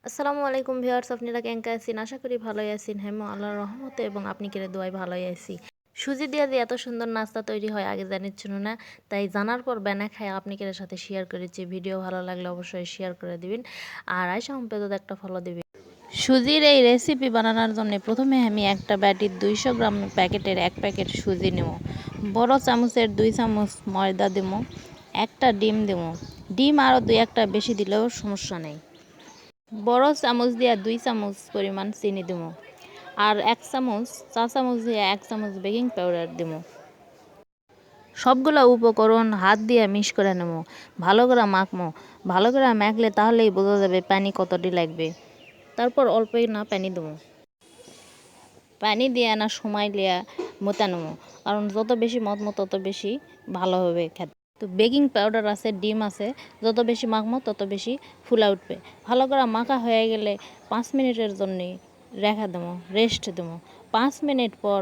আসসালামু আলাইকুম ভিউয়ার্স, আপনারা কেমন আছেন? আশা করি ভালোই আছেন। হ্যাঁ, আল্লাহর রহমতে এবং আপনি কেড়ে দোয়ায় ভালোই আছি। সুজি দিয়ে যে এত সুন্দর নাস্তা তৈরি হয় আগে জানিচ্ছিল না, তাই জানার পর বেনা খায় আপনি কেড়ে সাথে শেয়ার করেছি। ভিডিও ভালো লাগলে অবশ্যই শেয়ার করে দিবেন আর আয়সা হোম পেজে একটা ফলো দিবেন। সুজির এই রেসিপি বানানোর জন্য প্রথমে আমি একটা বাটির 200 গ্রাম প্যাকেটের এক প্যাকেট সুজি নেব। বড় চামচের 2 চামচ ময়দা দেব, একটা ডিম দেব। ডিম আরও 2-1টা বেশি দিলেও সমস্যা নেই। বড় চামচ দিয়ে 2 চামচ পরিমাণ চিনি দেব আর 1 চামচ চা চামচ দিয়ে 1 চামচ বেকিং পাউডার দেব। সবগুলো উপকরণ হাত দিয়ে মিক্স করে নেব, ভালো করে মাখবো। ভালো করে মাখলে তাহলেই বোঝা যাবে পানি কতটি লাগবে। তারপর অল্প না পানি দেবো। পানি দিয়ে না সময় লিয়া মতা নেব, কারণ যত বেশি মতমো তত বেশি ভালো হবে খেতে। তো বেকিং পাউডার আছে, ডিম আছে, যত বেশি মাখবো তত বেশি ফুলা উঠবে। ভালো করে মাখা হয়ে গেলে 5 মিনিটের জন্য রেখে দেবো, রেস্ট দেবো। 5 মিনিট পর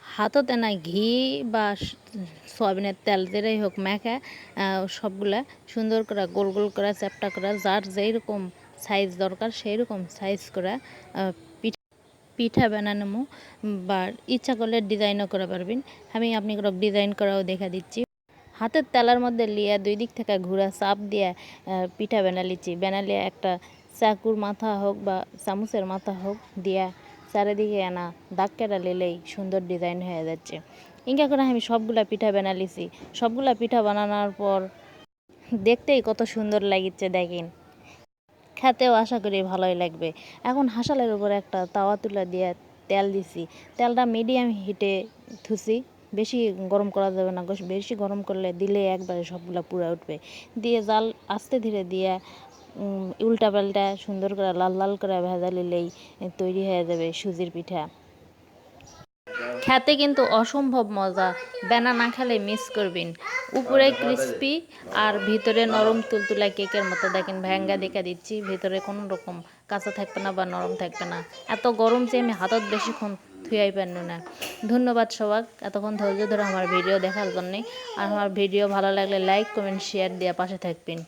হাততে না ঘি বা সয়াবিনের তেল যেটাই হোক মেখে সবগুলা সুন্দর করে গোল গোল করে চ্যাপটা করে যার যেই রকম সাইজ দরকার সেই রকম সাইজ করে পিঠা বানানো বা ইচ্ছা করলে ডিজাইনও করে পারবেন। আমি আপনি ডিজাইন করাও দেখা দিচ্ছি। হাতের তেলার মধ্যে লিয়া 2 দিক থেকে ঘুরা চাপ দিয়ে পিঠা বানালিছি। বানালে একটা চাকুর মাথা হোক বা চামচের মাথা হোক দিয়া চারিদিকে আনা দাগ কেটে নিলেই সুন্দর ডিজাইন হয়ে যাচ্ছে। ইনকা করে আমি সবগুলা পিঠা বানালিছি। সবগুলা পিঠা বানানোর পর দেখতেই কত সুন্দর লাগিচ্ছে দেখেন। খেতেও আশা করি ভালোই লাগবে। এখন হাঁসালের উপর একটা তাওয়া তুলে দিয়ে তেল দিছি। তেলটা মিডিয়াম হিটে থুসি, বেশি গরম করা যাবে না, বেশি গরম করলে দিলে একবারে সবগুলা পুড়ে উঠবে। দিয়ে জাল আস্তে ধীরে দিয়ে উল্টা পাল্টা সুন্দর করে লাল লাল করে ভেজা নিলেই তৈরি হয়ে যাবে সুজির পিঠা। খেতে কিন্তু অসম্ভব মজা, বেনা না খেলে মিস করবেন। উপরে ক্রিস্পি আর ভিতরে নরম তুলতুলা কেকের মতো। দেখেন ভ্যাঙ্গা দেখা দিচ্ছি, ভিতরে কোনো রকম কাঁচা থাকবে না বা নরম থাকবে না। এত গরম যে আমি হাতত বেশিক্ষণ থুয়াই পারল না। ধন্যবাদ সবাক এতক্ষণ ধৈর্য ধরে আমার ভিডিও দেখার জন্যে। আর আমার ভিডিও ভালো লাগলে লাইক কমেন্ট শেয়ার দিয়ে পাশে থাকবেন।